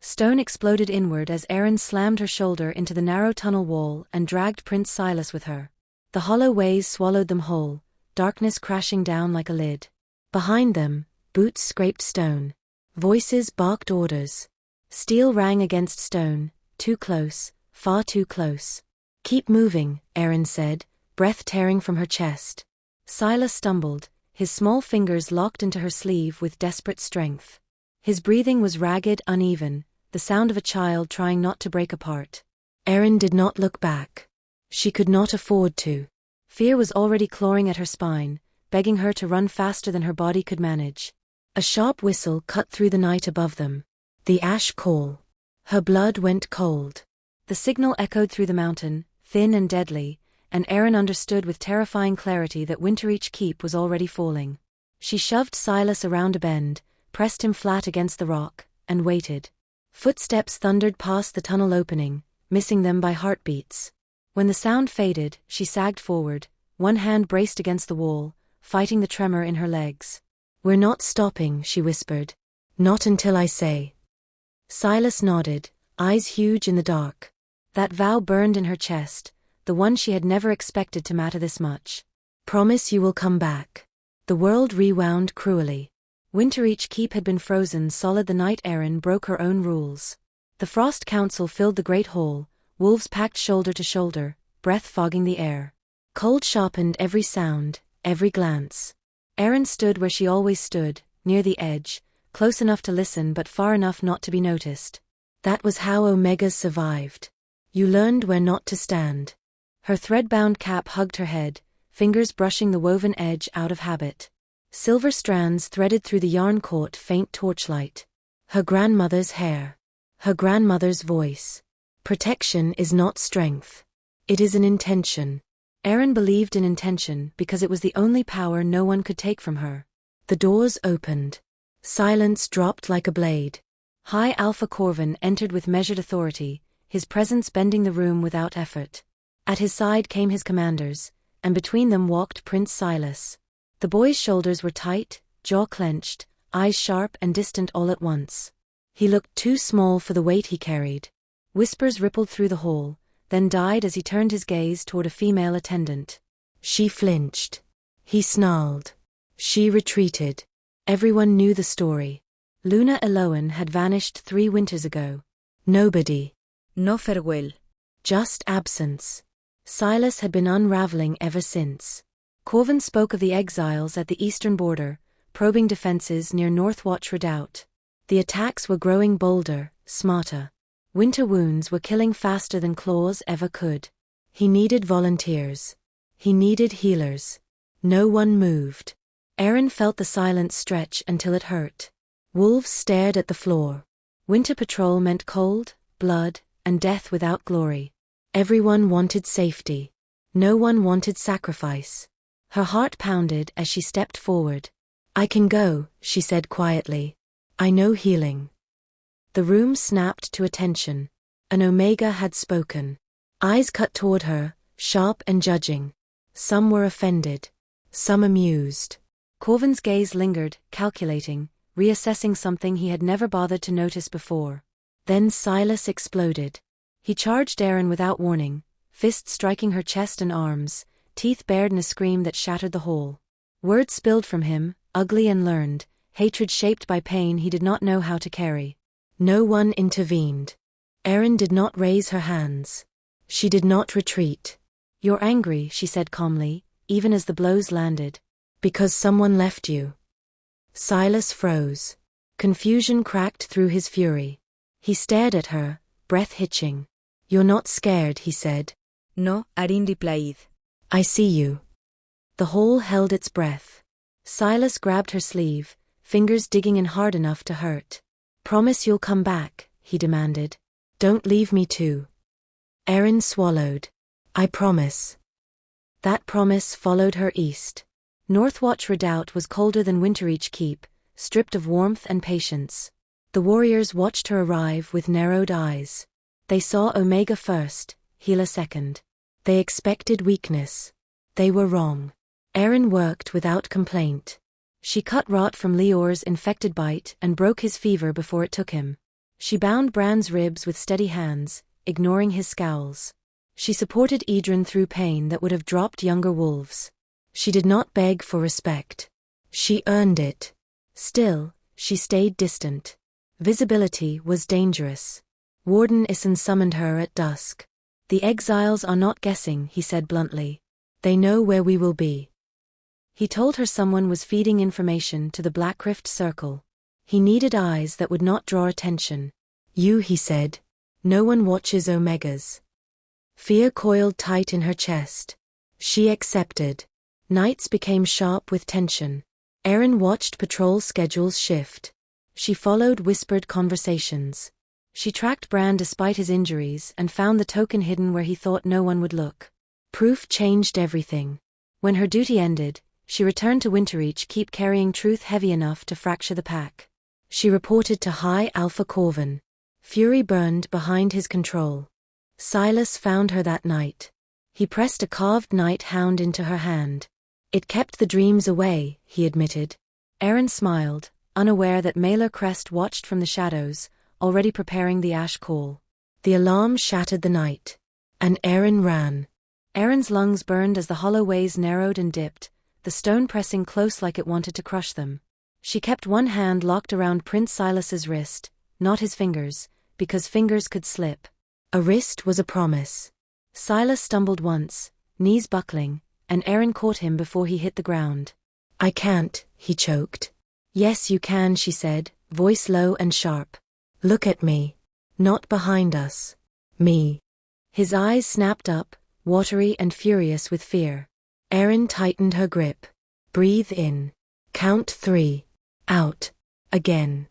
Stone exploded inward as Aryn slammed her shoulder into the narrow tunnel wall and dragged Prince Silas with her. The hollow ways swallowed them whole, darkness crashing down like a lid. Behind them, boots scraped stone. Voices barked orders. Steel rang against stone, too close, far too close. "Keep moving," Aryn said, breath tearing from her chest. Silas stumbled, his small fingers locked into her sleeve with desperate strength. His breathing was ragged, uneven, the sound of a child trying not to break apart. Aryn did not look back. She could not afford to. Fear was already clawing at her spine, begging her to run faster than her body could manage. A sharp whistle cut through the night above them. The ash call. Her blood went cold. The signal echoed through the mountain, thin and deadly, and Aryn understood with terrifying clarity that Winterreach Keep was already falling. She shoved Silas around a bend, pressed him flat against the rock, and waited. Footsteps thundered past the tunnel opening, missing them by heartbeats. When the sound faded, she sagged forward, one hand braced against the wall, fighting the tremor in her legs. "We're not stopping," she whispered. "Not until I say." Silas nodded, eyes huge in the dark. That vow burned in her chest, the one she had never expected to matter this much. "Promise you will come back." The world rewound cruelly. Winterreach Keep had been frozen solid the night Aryn broke her own rules. The Frost Council filled the great hall, wolves packed shoulder to shoulder, breath fogging the air. Cold sharpened every sound, every glance. Aryn stood where she always stood, near the edge, close enough to listen but far enough not to be noticed. That was how Omegas survived. You learned where not to stand. Her thread-bound cap hugged her head, fingers brushing the woven edge out of habit. Silver strands threaded through the yarn caught faint torchlight. Her grandmother's hair. Her grandmother's voice. Protection is not strength. It is an intention. Aryn believed in intention because it was the only power no one could take from her. The doors opened. Silence dropped like a blade. High Alpha Corvin entered with measured authority, his presence bending the room without effort. At his side came his commanders, and between them walked Prince Silas. The boy's shoulders were tight, jaw clenched, eyes sharp and distant all at once. He looked too small for the weight he carried. Whispers rippled through the hall, then died as he turned his gaze toward a female attendant. She flinched. He snarled. She retreated. Everyone knew the story. Luna Eloan had vanished 3 winters ago. Nobody. No farewell. Just absence. Silas had been unraveling ever since. Corvin spoke of the exiles at the eastern border, probing defenses near Northwatch Redoubt. The attacks were growing bolder, smarter. Winter wounds were killing faster than claws ever could. He needed volunteers. He needed healers. No one moved. Aryn felt the silence stretch until it hurt. Wolves stared at the floor. Winter patrol meant cold, blood, and death without glory. Everyone wanted safety. No one wanted sacrifice. Her heart pounded as she stepped forward. "I can go," she said quietly. "I know healing." The room snapped to attention. An Omega had spoken. Eyes cut toward her, sharp and judging. Some were offended. Some amused. Corvin's gaze lingered, calculating, reassessing something he had never bothered to notice before. Then Silas exploded. He charged Aryn without warning, fists striking her chest and arms, teeth bared in a scream that shattered the hall. Words spilled from him, ugly and learned, hatred shaped by pain he did not know how to carry. No one intervened. Aryn did not raise her hands. She did not retreat. "You're angry," she said calmly, even as the blows landed. "Because someone left you." Silas froze. Confusion cracked through his fury. He stared at her, breath hitching. "You're not scared," he said. No, Aryn replied. "I see you." The hall held its breath. Silas grabbed her sleeve, fingers digging in hard enough to hurt. "Promise you'll come back," he demanded. "Don't leave me too." Aryn swallowed. "I promise." That promise followed her east. Northwatch Redoubt was colder than Winterreach Keep, stripped of warmth and patience. The warriors watched her arrive with narrowed eyes. They saw Omega first, Healer second. They expected weakness. They were wrong. Aryn worked without complaint. She cut rot from Lior's infected bite and broke his fever before it took him. She bound Bran's ribs with steady hands, ignoring his scowls. She supported Idrun through pain that would have dropped younger wolves. She did not beg for respect. She earned it. Still, she stayed distant. Visibility was dangerous. Warden Issen summoned her at dusk. "The exiles are not guessing," he said bluntly. "They know where we will be." He told her someone was feeding information to the Black Rift Circle. He needed eyes that would not draw attention. "You," he said. "No one watches Omegas." Fear coiled tight in her chest. She accepted. Nights became sharp with tension. Aryn watched patrol schedules shift. She followed whispered conversations. She tracked Bran despite his injuries and found the token hidden where he thought no one would look. Proof changed everything. When her duty ended, she returned to Winterreach Keep carrying truth heavy enough to fracture the pack. She reported to High Alpha Corvin. Fury burned behind his control. Silas found her that night. He pressed a carved night hound into her hand. "It kept the dreams away," he admitted. Aryn smiled, unaware that Mailer Crest watched from the shadows, already preparing the ash call. The alarm shattered the night. And Aryn ran. Aryn's lungs burned as the hollow ways narrowed and dipped, the stone pressing close like it wanted to crush them. She kept one hand locked around Prince Silas's wrist, not his fingers, because fingers could slip. A wrist was a promise. Silas stumbled once, knees buckling, and Aryn caught him before he hit the ground. "I can't," he choked. "Yes you can," she said, voice low and sharp. "Look at me. Not behind us. Me." His eyes snapped up, watery and furious with fear. Aryn tightened her grip. "Breathe in. Count 3. Out. Again."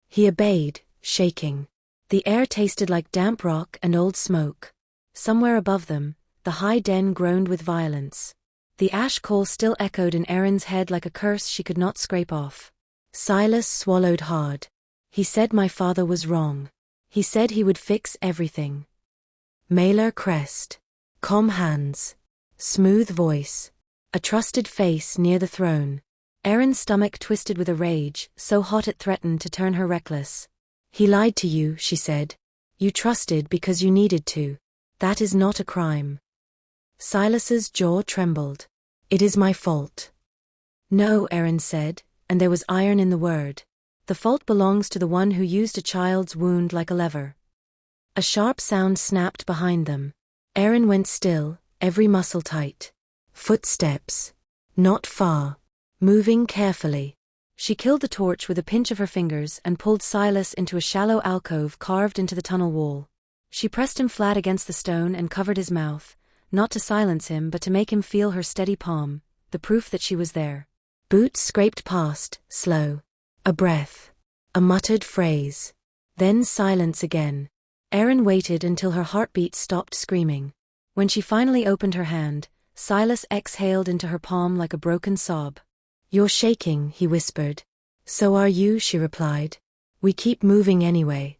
He obeyed, shaking. The air tasted like damp rock and old smoke. Somewhere above them, the high den groaned with violence. The ash coal still echoed in Aryn's head like a curse she could not scrape off. Silas swallowed hard. "He said my father was wrong. He said he would fix everything." Mailer Crest. Calm hands. Smooth voice. A trusted face near the throne. Aryn's stomach twisted with a rage, so hot it threatened to turn her reckless. "He lied to you," she said. "You trusted because you needed to. That is not a crime." Silas's jaw trembled. "It is my fault." "No," Aryn said, and there was iron in the word. "The fault belongs to the one who used a child's wound like a lever." A sharp sound snapped behind them. Aryn went still, every muscle tight. Footsteps. Not far. Moving carefully. She killed the torch with a pinch of her fingers and pulled Silas into a shallow alcove carved into the tunnel wall. She pressed him flat against the stone and covered his mouth, not to silence him but to make him feel her steady palm, the proof that she was there. Boots scraped past, slow. A breath. A muttered phrase. Then silence again. Aryn waited until her heartbeat stopped screaming. When she finally opened her hand, Silas exhaled into her palm like a broken sob. "You're shaking," he whispered. "So are you," she replied. "We keep moving anyway."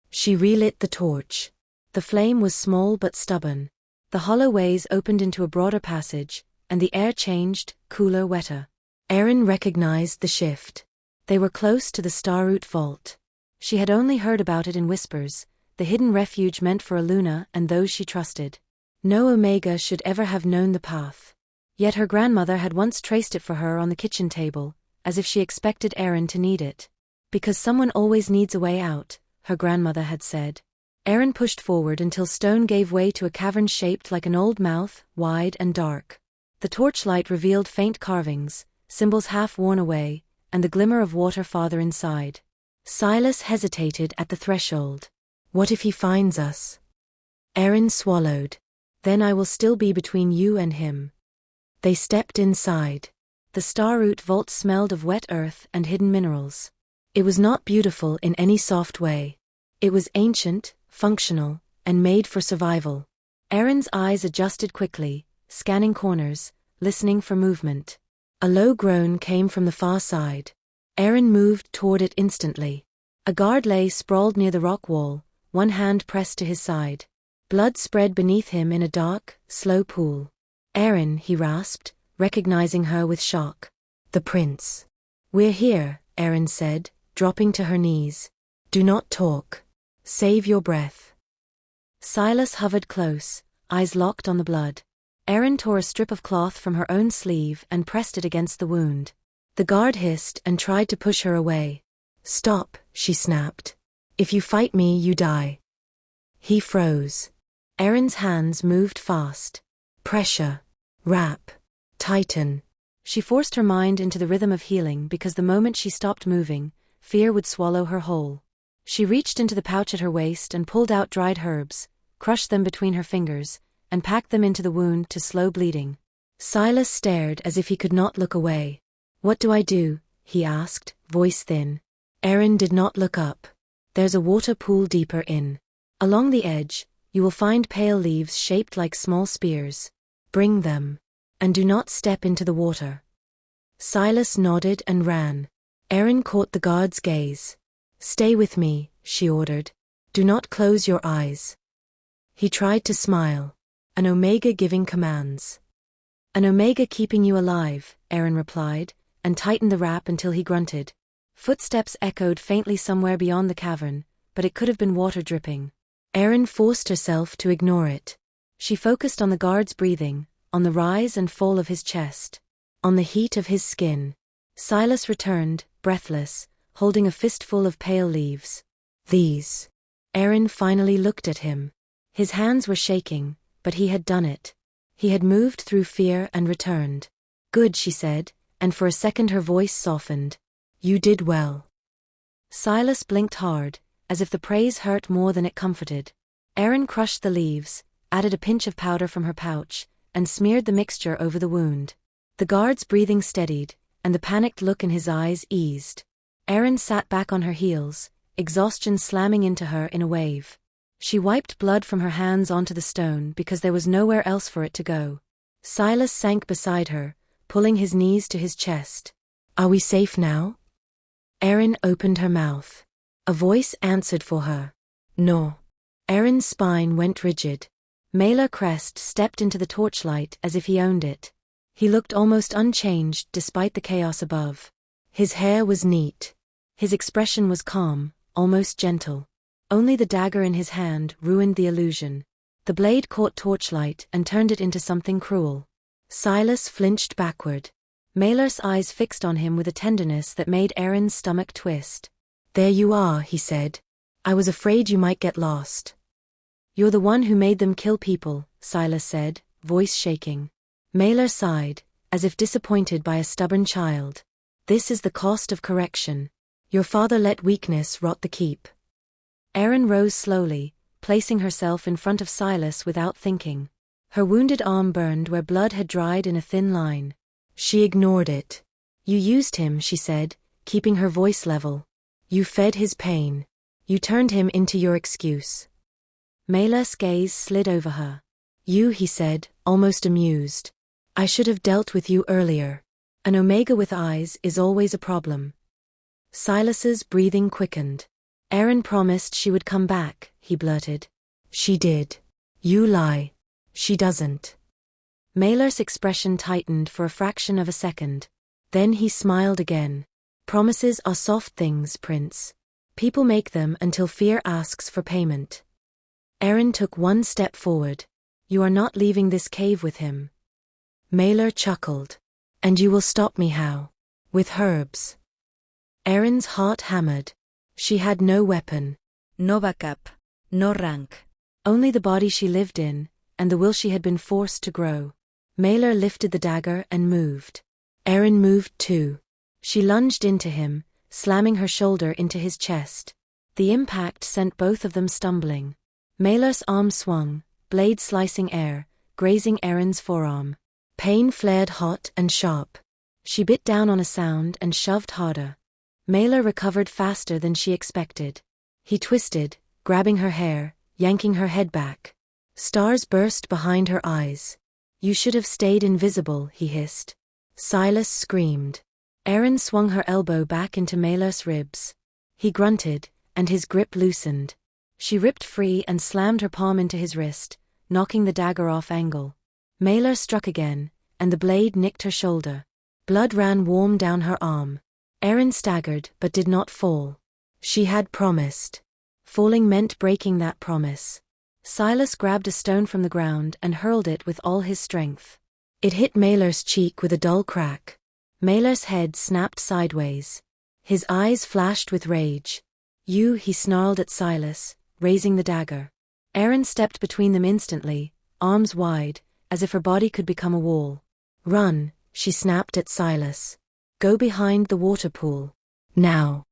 She relit the torch. The flame was small but stubborn. The hollow ways opened into a broader passage, and the air changed, cooler, wetter. Aryn recognized the shift. They were close to the Starroot Vault. She had only heard about it in whispers, the hidden refuge meant for Aluna and those she trusted. No Omega should ever have known the path. Yet her grandmother had once traced it for her on the kitchen table, as if she expected Aryn to need it. "Because someone always needs a way out," her grandmother had said. Aryn pushed forward until stone gave way to a cavern shaped like an old mouth, wide and dark. The torchlight revealed faint carvings, symbols half worn away, and the glimmer of water farther inside. Silas hesitated at the threshold. "What if he finds us?" Aryn swallowed. "Then I will still be between you and him." They stepped inside. The Starroot Vault smelled of wet earth and hidden minerals. It was not beautiful in any soft way. It was ancient, functional, and made for survival. Aryn's eyes adjusted quickly, scanning corners, listening for movement. A low groan came from the far side. Aryn moved toward it instantly. A guard lay sprawled near the rock wall, one hand pressed to his side. Blood spread beneath him in a dark, slow pool. "Aryn," he rasped, recognizing her with shock. "The prince." "We're here," Aryn said, dropping to her knees. Do not talk. Save your breath. Silas hovered close, eyes locked on the blood. Aryn tore a strip of cloth from her own sleeve and pressed it against the wound. The guard hissed and tried to push her away. Stop, she snapped. If you fight me, you die. He froze. Aryn's hands moved fast. Pressure. Wrap. Tighten. She forced her mind into the rhythm of healing because the moment she stopped moving, fear would swallow her whole. She reached into the pouch at her waist and pulled out dried herbs, crushed them between her fingers, and packed them into the wound to slow bleeding. Silas stared as if he could not look away. What do I do? He asked, voice thin. Aryn did not look up. There's a water pool deeper in. Along the edge, you will find pale leaves shaped like small spears. Bring them. And do not step into the water. Silas nodded and ran. Aryn caught the guard's gaze. Stay with me, she ordered. Do not close your eyes. He tried to smile. An Omega giving commands. An Omega keeping you alive, Aryn replied, and tightened the wrap until he grunted. Footsteps echoed faintly somewhere beyond the cavern, but it could have been water dripping. Aryn forced herself to ignore it. She focused on the guard's breathing, on the rise and fall of his chest, on the heat of his skin. Silas returned, breathless, holding a fistful of pale leaves. These. Aryn finally looked at him. His hands were shaking, but he had done it. He had moved through fear and returned. Good, she said, and for a second her voice softened. You did well. Silas blinked hard, as if the praise hurt more than it comforted. Aryn crushed the leaves, added a pinch of powder from her pouch, and smeared the mixture over the wound. The guard's breathing steadied, and the panicked look in his eyes eased. Aryn sat back on her heels, exhaustion slamming into her in a wave. She wiped blood from her hands onto the stone because there was nowhere else for it to go. Silas sank beside her, pulling his knees to his chest. Are we safe now? Aryn opened her mouth. A voice answered for her. No. Aryn's spine went rigid. Mailer Crest stepped into the torchlight as if he owned it. He looked almost unchanged despite the chaos above. His hair was neat. His expression was calm, almost gentle. Only the dagger in his hand ruined the illusion. The blade caught torchlight and turned it into something cruel. Silas flinched backward. Mailer's eyes fixed on him with a tenderness that made Aryn's stomach twist. There you are, he said. I was afraid you might get lost. You're the one who made them kill people, Silas said, voice shaking. Mailer sighed, as if disappointed by a stubborn child. This is the cost of correction. Your father let weakness rot the keep. Aryn rose slowly, placing herself in front of Silas without thinking. Her wounded arm burned where blood had dried in a thin line. She ignored it. You used him, she said, keeping her voice level. You fed his pain. You turned him into your excuse. Mailer's gaze slid over her. You, he said, almost amused. I should have dealt with you earlier. An Omega with eyes is always a problem. Silas's breathing quickened. Aryn promised she would come back, he blurted. She did. You lie. She doesn't. Mailer's expression tightened for a fraction of a second. Then he smiled again. Promises are soft things, Prince. People make them until fear asks for payment. Aryn took one step forward. You are not leaving this cave with him. Mailer chuckled. And you will stop me how? With herbs. Aryn's heart hammered. She had no weapon. No backup. No rank. Only the body she lived in, and the will she had been forced to grow. Mailer lifted the dagger and moved. Aryn moved too. She lunged into him, slamming her shoulder into his chest. The impact sent both of them stumbling. Mailer's arm swung, blade slicing air, grazing Aryn's forearm. Pain flared hot and sharp. She bit down on a sound and shoved harder. Mailer recovered faster than she expected. He twisted, grabbing her hair, yanking her head back. Stars burst behind her eyes. You should have stayed invisible, he hissed. Silas screamed. Aryn swung her elbow back into Mailer's ribs. He grunted, and his grip loosened. She ripped free and slammed her palm into his wrist, knocking the dagger off angle. Mailer struck again, and the blade nicked her shoulder. Blood ran warm down her arm. Aryn staggered but did not fall. She had promised. Falling meant breaking that promise. Silas grabbed a stone from the ground and hurled it with all his strength. It hit Maelor's cheek with a dull crack. Maelor's head snapped sideways. His eyes flashed with rage. "You," he snarled at Silas, raising the dagger. Aryn stepped between them instantly, arms wide, as if her body could become a wall. "Run," she snapped at Silas. "Go behind the water pool. Now."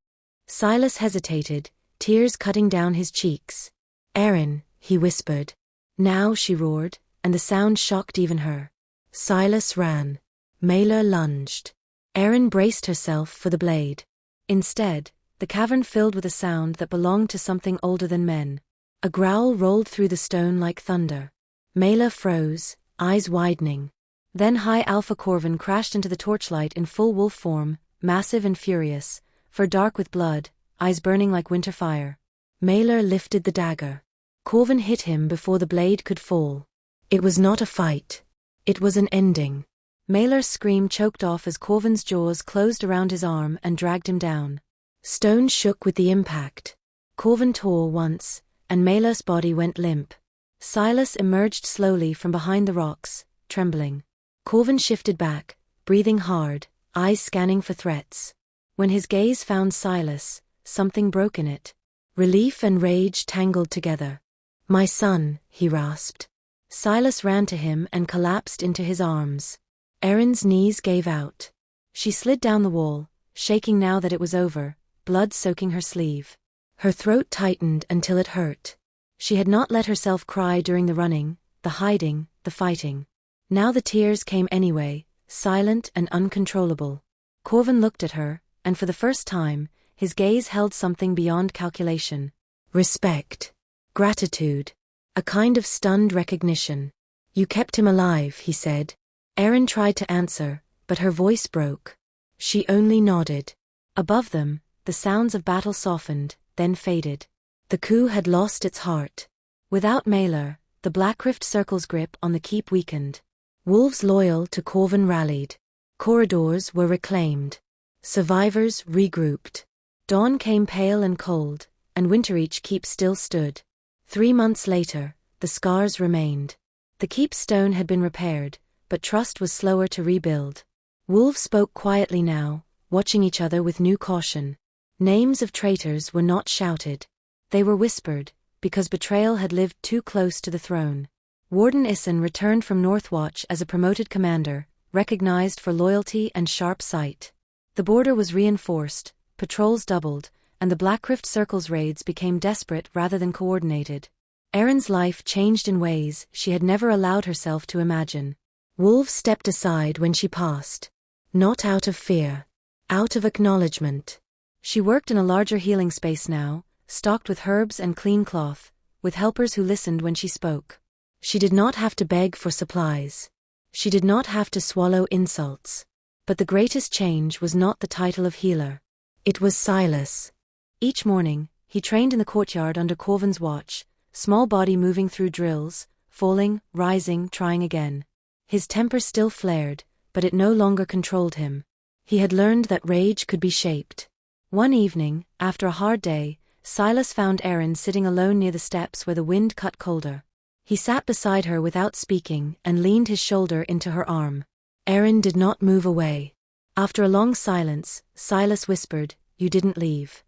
Silas hesitated, tears cutting down his cheeks. "Aryn," he whispered. "Now," she roared, and the sound shocked even her. Silas ran. Maelor lunged. Aryn braced herself for the blade. Instead, the cavern filled with a sound that belonged to something older than men. A growl rolled through the stone like thunder. Maelor froze, eyes widening. Then High Alpha Corvin crashed into the torchlight in full wolf form, massive and furious, fur dark with blood, eyes burning like winter fire. Maelor lifted the dagger. Corvin hit him before the blade could fall. It was not a fight. It was an ending. Maelor's scream choked off as Corvin's jaws closed around his arm and dragged him down. Stone shook with the impact. Corvin tore once, and Maelor's body went limp. Silas emerged slowly from behind the rocks, trembling. Corvin shifted back, breathing hard, eyes scanning for threats. When his gaze found Silas, something broke in it. Relief and rage tangled together. "My son," he rasped. Silas ran to him and collapsed into his arms. Aryn's knees gave out. She slid down the wall, shaking now that it was over, blood soaking her sleeve. Her throat tightened until it hurt. She had not let herself cry during the running, the hiding, the fighting. Now the tears came anyway, silent and uncontrollable. Corvin looked at her, and for the first time, his gaze held something beyond calculation. Respect. Gratitude. A kind of stunned recognition. "You kept him alive," he said. Aryn tried to answer, but her voice broke. She only nodded. Above them, the sounds of battle softened, then faded. The coup had lost its heart. Without Maelor, the Blackrift Circle's grip on the keep weakened. Wolves loyal to Corvin rallied. Corridors were reclaimed. Survivors regrouped. Dawn came pale and cold, and Winterreach Keep still stood. 3 months later, the scars remained. The keep stone had been repaired, but trust was slower to rebuild. Wolves spoke quietly now, watching each other with new caution. Names of traitors were not shouted. They were whispered, because Betrayal had lived too close to the throne. Warden Issen returned from Northwatch as a promoted commander, recognized for loyalty and sharp sight. The border was reinforced, patrols doubled, and the Blackrift Circle's raids became desperate rather than coordinated. Aryn's life changed in ways she had never allowed herself to imagine. Wolves stepped aside when she passed. Not out of fear. Out of acknowledgement. She worked in a larger healing space now, stocked with herbs and clean cloth, with helpers who listened when she spoke. She did not have to beg for supplies. She did not have to swallow insults. But the greatest change was not the title of healer. It was Silas. Each morning, he trained in the courtyard under Corvin's watch, small body moving through drills, falling, rising, trying again. His temper still flared, but it no longer controlled him. He had learned that rage could be shaped. One evening, after a hard day, Silas found Aryn sitting alone near the steps where the wind cut colder. He sat beside her without speaking and leaned his shoulder into her arm. Aryn did not move away. After a long silence, Silas whispered, "You didn't leave."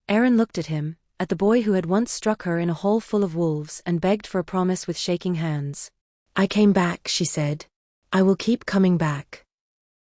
Aryn looked at him, at the boy who had once struck her in a hole full of wolves and begged for a promise with shaking hands. "I came back," she said. "I will keep coming back."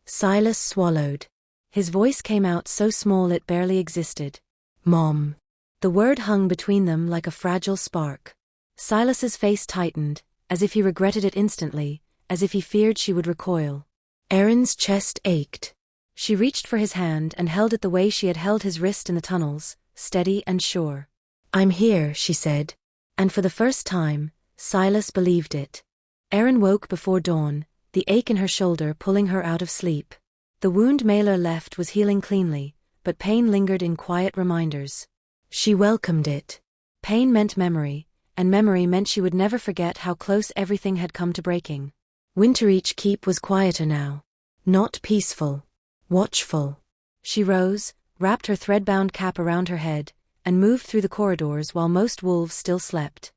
Silas swallowed. His voice came out so small it barely existed. "Mom." The word hung between them like a fragile spark. Silas's face tightened, as if he regretted it instantly, as if he feared she would recoil. Aryn's chest ached. She reached for his hand and held it the way she had held his wrist in the tunnels, steady and sure. "I'm here," she said. And for the first time, Silas believed it. Aryn woke before dawn, the ache in her shoulder pulling her out of sleep. The wound Maelor left was healing cleanly, but pain lingered in quiet reminders. She welcomed it. Pain meant memory, and memory meant she would never forget how close everything had come to breaking. Winterreach Keep was quieter now. Not peaceful. Watchful. She rose, wrapped her thread-bound cap around her head, and moved through the corridors while most wolves still slept.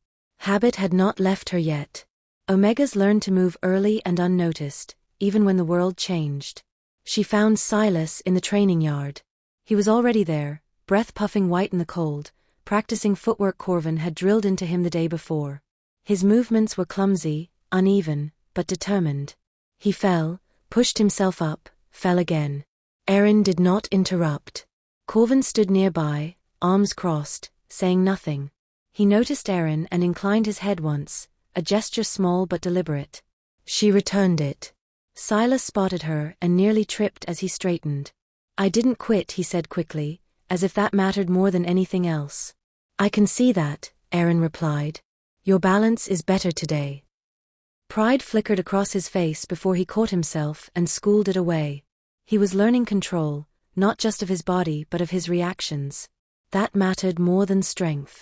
Habit had not left her yet. Omegas learned to move early and unnoticed, even when the world changed. She found Silas in the training yard. He was already there, breath puffing white in the cold, practicing footwork Corvin had drilled into him the day before. His movements were clumsy, uneven, but determined. He fell, pushed himself up, fell again. Aryn did not interrupt. Corvin stood nearby, arms crossed, saying nothing. He noticed Aryn and inclined his head once, a gesture small but deliberate. She returned it. Silas spotted her and nearly tripped as he straightened. "I didn't quit," he said quickly, as if that mattered more than anything else. "I can see that," Aryn replied. "Your balance is better today." Pride flickered across his face before he caught himself and schooled it away. He was learning control, not just of his body but of his reactions. That mattered more than strength.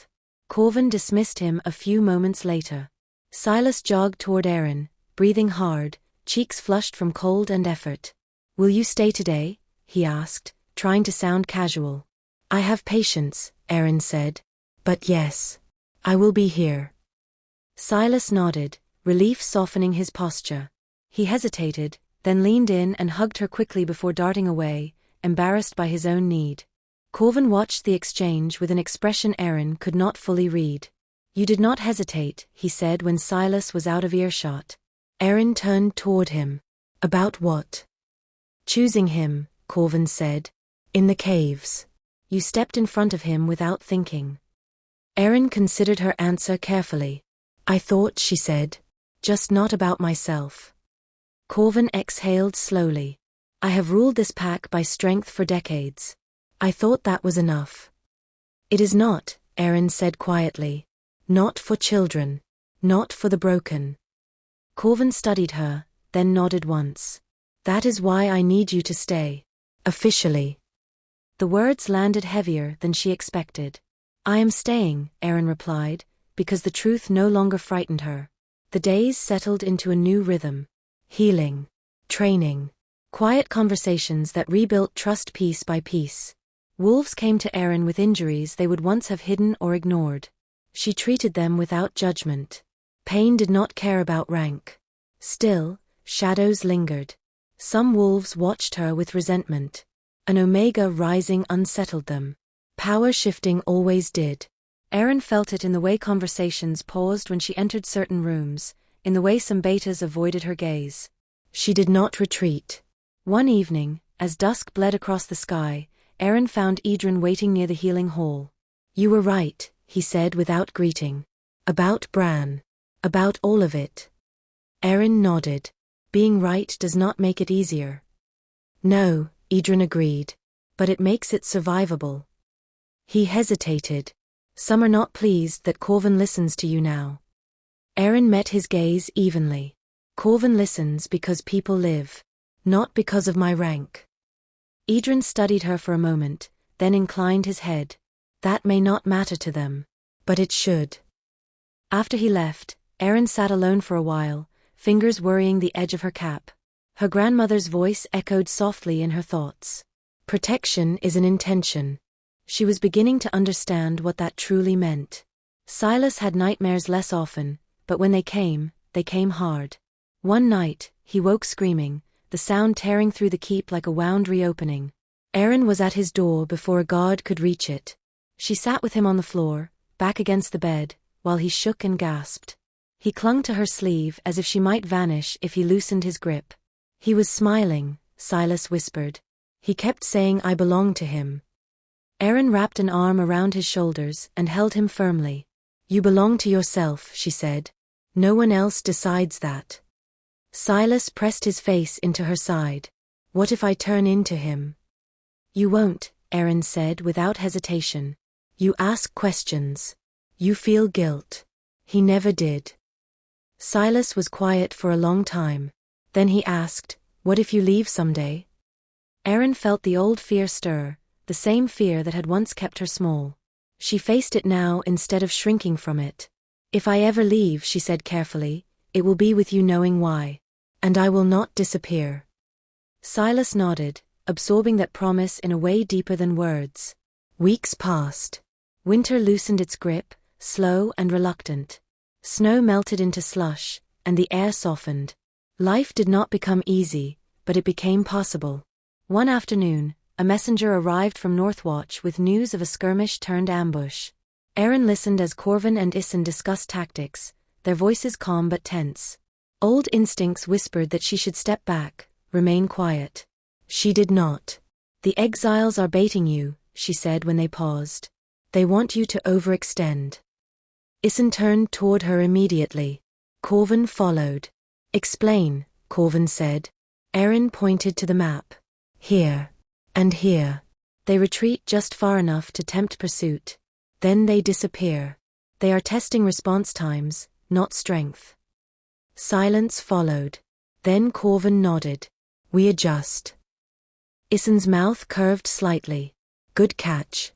Corvin dismissed him a few moments later. Silas jogged toward Aryn, breathing hard, cheeks flushed from cold and effort. "Will you stay today?" he asked, trying to sound casual. "I have patience," Aryn said. "But yes, I will be here." Silas nodded, relief softening his posture. He hesitated, then leaned in and hugged her quickly before darting away, embarrassed by his own need. Corvin watched the exchange with an expression Aryn could not fully read. "You did not hesitate," he said when Silas was out of earshot. Aryn turned toward him. "About what?" "Choosing him," Corvin said. "In the caves. You stepped in front of him without thinking." Aryn considered her answer carefully. "I thought," she said, "just not about myself." Corvin exhaled slowly. "I have ruled this pack by strength for decades. I thought that was enough." "It is not," Aryn said quietly. "Not for children. Not for the broken." Corvin studied her, then nodded once. "That is why I need you to stay. Officially." The words landed heavier than she expected. "I am staying," Aryn replied, because the truth no longer frightened her. The days settled into a new rhythm. Healing. Training. Quiet conversations that rebuilt trust piece by piece. Wolves came to Aryn with injuries they would once have hidden or ignored. She treated them without judgment. Pain did not care about rank. Still, shadows lingered. Some wolves watched her with resentment. An Omega rising unsettled them. Power shifting always did. Aryn felt it in the way conversations paused when she entered certain rooms, in the way some betas avoided her gaze. She did not retreat. One evening, as dusk bled across the sky, Aryn found Idryn waiting near the healing hall. "You were right," he said without greeting. "About Bran. About all of it." Aryn nodded. "Being right does not make it easier." "No," Idryn agreed. "But it makes it survivable." He hesitated. "Some are not pleased that Corvin listens to you now." Aryn met his gaze evenly. "Corvin listens because people live. Not because of my rank." Idryn studied her for a moment, then inclined his head. "That may not matter to them. But it should." After he left, Aryn sat alone for a while, fingers worrying the edge of her cap. Her grandmother's voice echoed softly in her thoughts. Protection is an intention. She was beginning to understand what that truly meant. Silas had nightmares less often, but when they came hard. One night, he woke screaming, the sound tearing through the keep like a wound reopening. Aryn was at his door before a guard could reach it. She sat with him on the floor, back against the bed, while he shook and gasped. He clung to her sleeve as if she might vanish if he loosened his grip. "He was smiling," Silas whispered. "He kept saying I belonged to him." Aryn wrapped an arm around his shoulders and held him firmly. "You belong to yourself," she said. "No one else decides that." Silas pressed his face into her side. "What if I turn into him?" "You won't," Aryn said without hesitation. "You ask questions. You feel guilt. He never did." Silas was quiet for a long time. Then he asked, "What if you leave someday?" Aryn felt the old fear stir, the same fear that had once kept her small. She faced it now instead of shrinking from it. "If I ever leave," she said carefully, "it will be with you knowing why. And I will not disappear." Silas nodded, absorbing that promise in a way deeper than words. Weeks passed. Winter loosened its grip, slow and reluctant. Snow melted into slush, and the air softened. Life did not become easy, but it became possible. One afternoon, a messenger arrived from Northwatch with news of a skirmish turned ambush. Aryn listened as Corvin and Isin discussed tactics, their voices calm but tense. Old instincts whispered that she should step back, remain quiet. She did not. "The exiles are baiting you," she said when they paused. "They want you to overextend." Isin turned toward her immediately. Corvin followed. "Explain," Corvin said. Aryn pointed to the map. "Here. And here." They retreat just far enough to tempt pursuit. Then they disappear. They are testing response times, not strength. Silence followed. Then Corvin nodded. "We adjust." Isin's mouth curved slightly. "Good catch."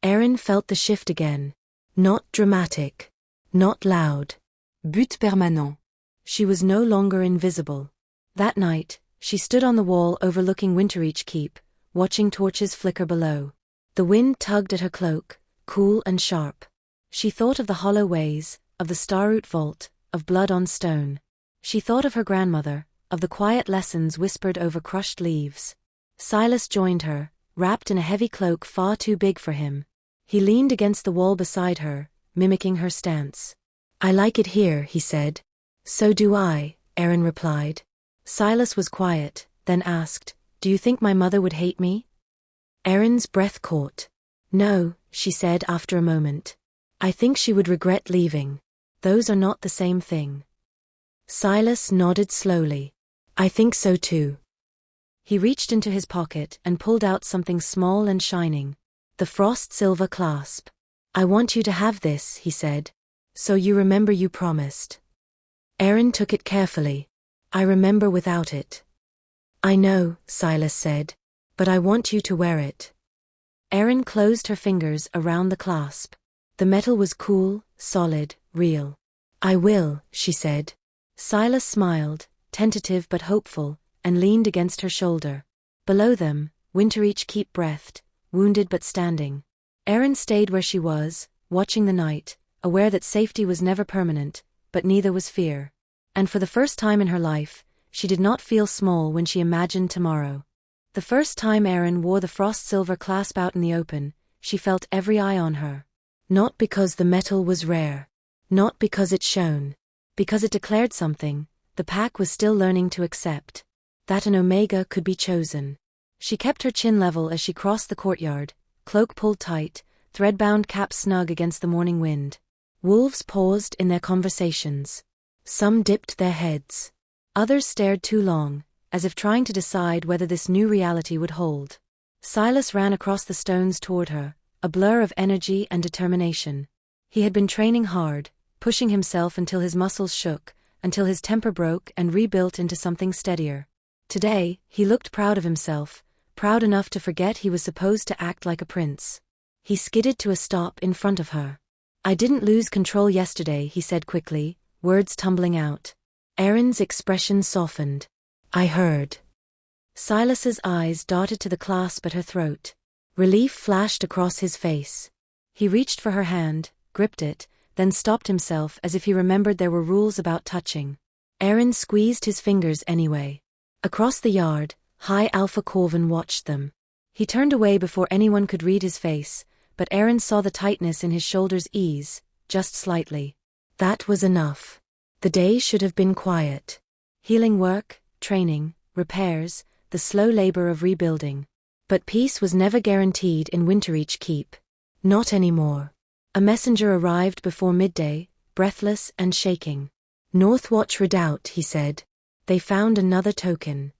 Aryn felt the shift again. Not dramatic. Not loud. But permanent. She was no longer invisible. That night, she stood on the wall overlooking Winterreach Keep, watching torches flicker below. The wind tugged at her cloak, cool and sharp. She thought of the hollow ways, of the Starroot Vault, of blood on stone. She thought of her grandmother, of the quiet lessons whispered over crushed leaves. Silas joined her, wrapped in a heavy cloak far too big for him. He leaned against the wall beside her, mimicking her stance. "I like it here," he said. "So do I," Aryn replied. Silas was quiet, then asked, "Do you think my mother would hate me?" Aryn's breath caught. "No," she said after a moment. "I think she would regret leaving. Those are not the same thing." Silas nodded slowly. "I think so too." He reached into his pocket and pulled out something small and shining. The frost silver clasp. "I want you to have this," he said. "So you remember you promised." Aryn took it carefully. "I remember without it." "I know," Silas said. "But I want you to wear it." Aryn closed her fingers around the clasp. The metal was cool, solid, real. "I will," she said. Silas smiled, tentative but hopeful, and leaned against her shoulder. Below them, Winterreach Keep breathed, wounded but standing. Aryn stayed where she was, watching the night, aware that safety was never permanent, but neither was fear. And for the first time in her life, she did not feel small when she imagined tomorrow. The first time Aryn wore the frost silver clasp out in the open, she felt every eye on her. Not because the metal was rare. Not because it shone. Because it declared something, the pack was still learning to accept. That an Omega could be chosen. She kept her chin level as she crossed the courtyard, cloak pulled tight, thread-bound cap snug against the morning wind. Wolves paused in their conversations. Some dipped their heads. Others stared too long, as if trying to decide whether this new reality would hold. Silas ran across the stones toward her, a blur of energy and determination. He had been training hard, pushing himself until his muscles shook, until his temper broke and rebuilt into something steadier. Today, he looked proud of himself, proud enough to forget he was supposed to act like a prince. He skidded to a stop in front of her. "I didn't lose control yesterday," he said quickly, words tumbling out. Aryn's expression softened. "I heard." Silas's eyes darted to the clasp at her throat. Relief flashed across his face. He reached for her hand, gripped it, then stopped himself as if he remembered there were rules about touching. Aryn squeezed his fingers anyway. Across the yard, High Alpha Corvin watched them. He turned away before anyone could read his face, but Aryn saw the tightness in his shoulders ease, just slightly. That was enough. The day should have been quiet. Healing work, training, repairs, the slow labor of rebuilding. But peace was never guaranteed in Winterreach Keep. Not anymore. A messenger arrived before midday, breathless and shaking. "Northwatch Redoubt," he said. "They found another token."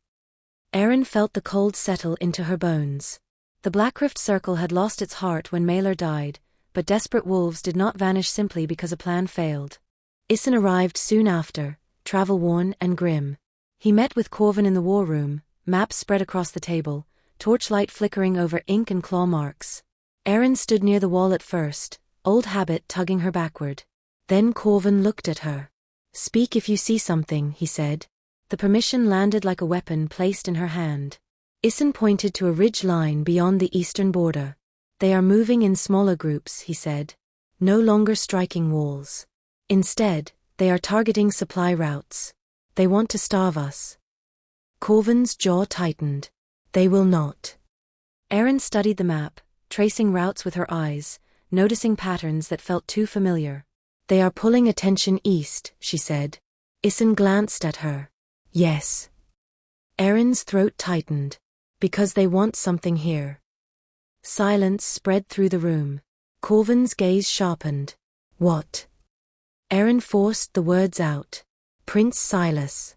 Aryn felt the cold settle into her bones. The Blackrift Circle had lost its heart when Maelor died, but desperate wolves did not vanish simply because a plan failed. Isin arrived soon after, travel-worn and grim. He met with Corvin in the war room, maps spread across the table, torchlight flickering over ink and claw marks. Aryn stood near the wall at first, old habit tugging her backward. Then Corvin looked at her. "Speak if you see something," he said. The permission landed like a weapon placed in her hand. Isyn pointed to a ridge line beyond the eastern border. They are moving in smaller groups, he said. No longer striking walls. Instead, they are targeting supply routes. They want to starve us. Corvin's jaw tightened. They will not. Aryn studied the map, tracing routes with her eyes, noticing patterns that felt too familiar. They are pulling attention east, she said. Isyn glanced at her. Yes. Aryn's throat tightened. Because they want something here. Silence spread through the room. Corvin's gaze sharpened. What? Aryn forced the words out. Prince Silas.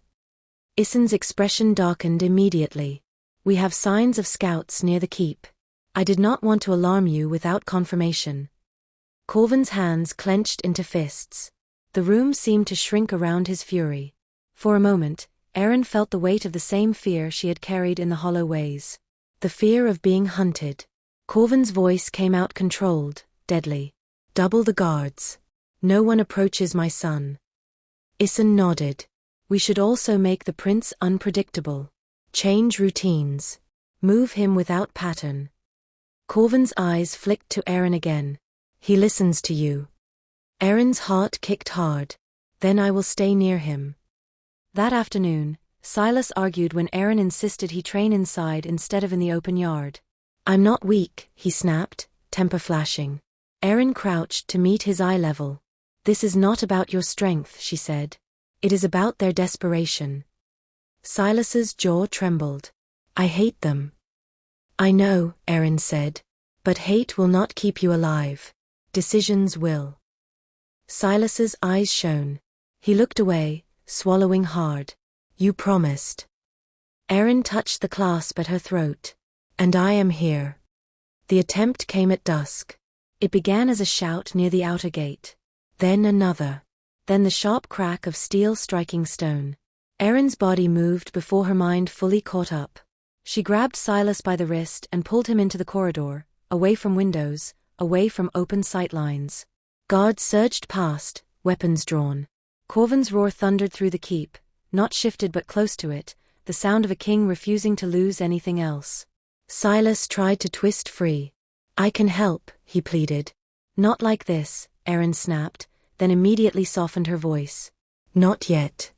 Isyn's expression darkened immediately. We have signs of scouts near the keep. I did not want to alarm you without confirmation. Corvin's hands clenched into fists. The room seemed to shrink around his fury. For a moment, Aryn felt the weight of the same fear she had carried in the hollow ways. The fear of being hunted. Corvin's voice came out controlled, deadly. Double the guards. No one approaches my son. Isyn nodded. We should also make the prince unpredictable. Change routines. Move him without pattern. Corvin's eyes flicked to Aryn again. He listens to you. Aryn's heart kicked hard. Then I will stay near him. That afternoon, Silas argued when Aryn insisted he train inside instead of in the open yard. I'm not weak, he snapped, temper flashing. Aryn crouched to meet his eye level. This is not about your strength, she said. It is about their desperation. Silas's jaw trembled. I hate them. I know, Aryn said. But hate will not keep you alive. Decisions will. Silas's eyes shone. He looked away, swallowing hard. You promised. Aryn touched the clasp at her throat. And I am here. The attempt came at dusk. It began as a shout near the outer gate. Then another. Then the sharp crack of steel striking stone. Aryn's body moved before her mind fully caught up. She grabbed Silas by the wrist and pulled him into the corridor, away from windows, away from open sight lines. Guards surged past, weapons drawn. Corvin's roar thundered through the keep, not shifted but close to it, the sound of a king refusing to lose anything else. Silas tried to twist free. I can help, he pleaded. Not like this, Aryn snapped, then immediately softened her voice. Not yet.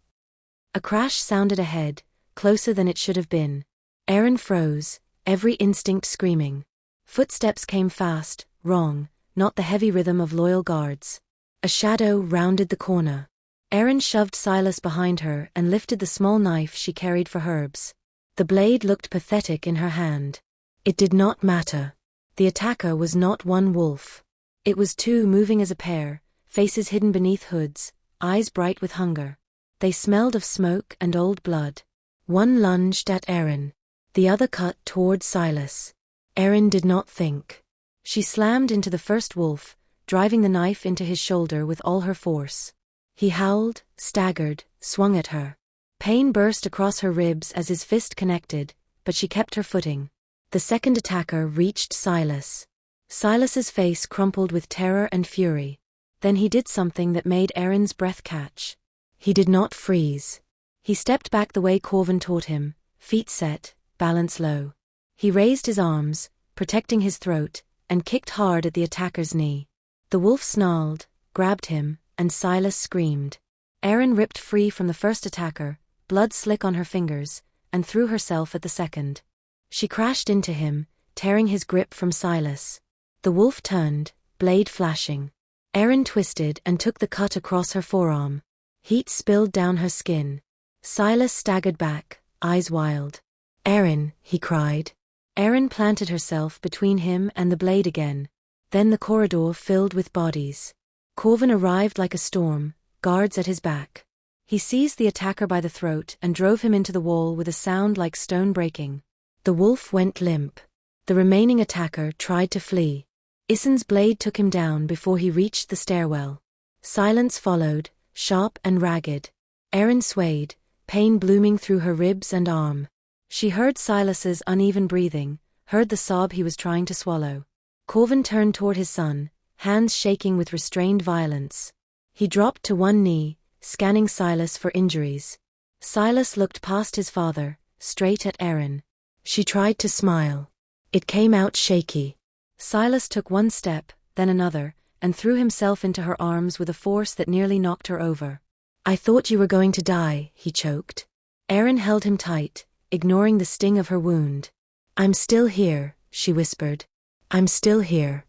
A crash sounded ahead, closer than it should have been. Aryn froze, every instinct screaming. Footsteps came fast, wrong, not the heavy rhythm of loyal guards. A shadow rounded the corner. Aryn shoved Silas behind her and lifted the small knife she carried for herbs. The blade looked pathetic in her hand. It did not matter. The attacker was not one wolf. It was two moving as a pair, faces hidden beneath hoods, eyes bright with hunger. They smelled of smoke and old blood. One lunged at Aryn. The other cut toward Silas. Aryn did not think. She slammed into the first wolf, driving the knife into his shoulder with all her force. He howled, staggered, swung at her. Pain burst across her ribs as his fist connected, but she kept her footing. The second attacker reached Silas. Silas's face crumpled with terror and fury. Then he did something that made Aryn's breath catch. He did not freeze. He stepped back the way Corvin taught him, feet set, balance low. He raised his arms, protecting his throat, and kicked hard at the attacker's knee. The wolf snarled, grabbed him, and Silas screamed. Aryn ripped free from the first attacker, blood slick on her fingers, and threw herself at the second. She crashed into him, tearing his grip from Silas. The wolf turned, blade flashing. Aryn twisted and took the cut across her forearm. Heat spilled down her skin. Silas staggered back, eyes wild. Aryn, he cried. Aryn planted herself between him and the blade again. Then the corridor filled with bodies. Corvin arrived like a storm, guards at his back. He seized the attacker by the throat and drove him into the wall with a sound like stone breaking. The wolf went limp. The remaining attacker tried to flee. Isyn's blade took him down before he reached the stairwell. Silence followed, sharp and ragged. Aryn swayed, pain blooming through her ribs and arm. She heard Silas's uneven breathing, heard the sob he was trying to swallow. Corvin turned toward his son, hands shaking with restrained violence. He dropped to one knee, scanning Silas for injuries. Silas looked past his father, straight at Aryn. She tried to smile. It came out shaky. Silas took one step, then another, and threw himself into her arms with a force that nearly knocked her over. "I thought you were going to die," he choked. Aryn held him tight, ignoring the sting of her wound. "I'm still here," she whispered. "I'm still here."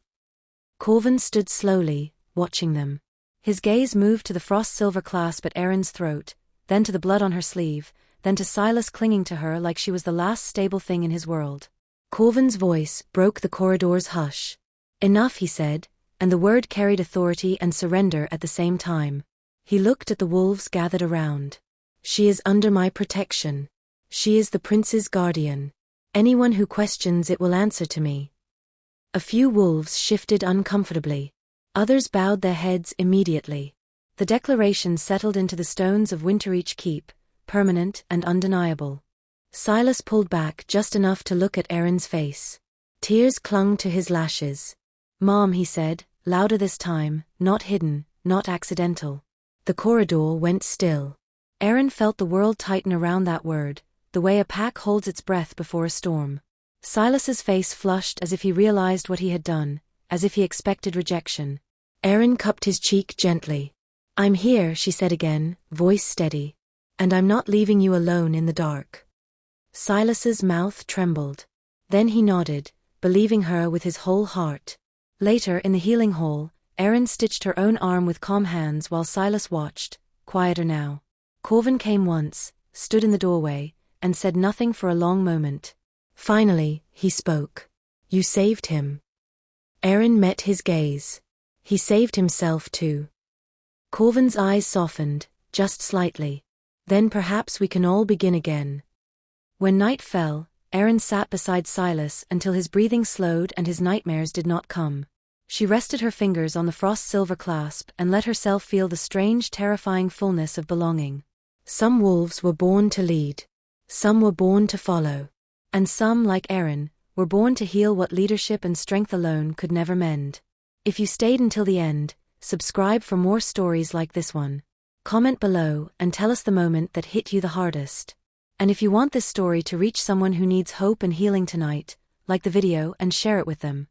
Corvin stood slowly, watching them. His gaze moved to the frost-silver clasp at Aryn's throat, then to the blood on her sleeve, then to Silas clinging to her like she was the last stable thing in his world. Corvin's voice broke the corridor's hush. "Enough," he said, and the word carried authority and surrender at the same time. He looked at the wolves gathered around. "She is under my protection. She is the prince's guardian. Anyone who questions it will answer to me." A few wolves shifted uncomfortably. Others bowed their heads immediately. The declaration settled into the stones of Winterreach Keep, permanent and undeniable. Silas pulled back just enough to look at Aryn's face. Tears clung to his lashes. "Mom," he said, louder this time, not hidden, not accidental. The corridor went still. Aryn felt the world tighten around that word, the way a pack holds its breath before a storm. Silas's face flushed as if he realized what he had done, as if he expected rejection. Aryn cupped his cheek gently. "I'm here," she said again, voice steady. "And I'm not leaving you alone in the dark." Silas's mouth trembled. Then he nodded, believing her with his whole heart. Later, in the healing hall, Aryn stitched her own arm with calm hands while Silas watched, quieter now. Corvin came once, stood in the doorway, and said nothing for a long moment. Finally, he spoke. "You saved him." Aryn met his gaze. "He saved himself too." Corvin's eyes softened, just slightly. "Then perhaps we can all begin again." When night fell, Aryn sat beside Silas until his breathing slowed and his nightmares did not come. She rested her fingers on the frost-silver clasp and let herself feel the strange, terrifying fullness of belonging. Some wolves were born to lead. Some were born to follow. And some, like Aryn, were born to heal what leadership and strength alone could never mend. If you stayed until the end, subscribe for more stories like this one. Comment below and tell us the moment that hit you the hardest. And if you want this story to reach someone who needs hope and healing tonight, like the video and share it with them.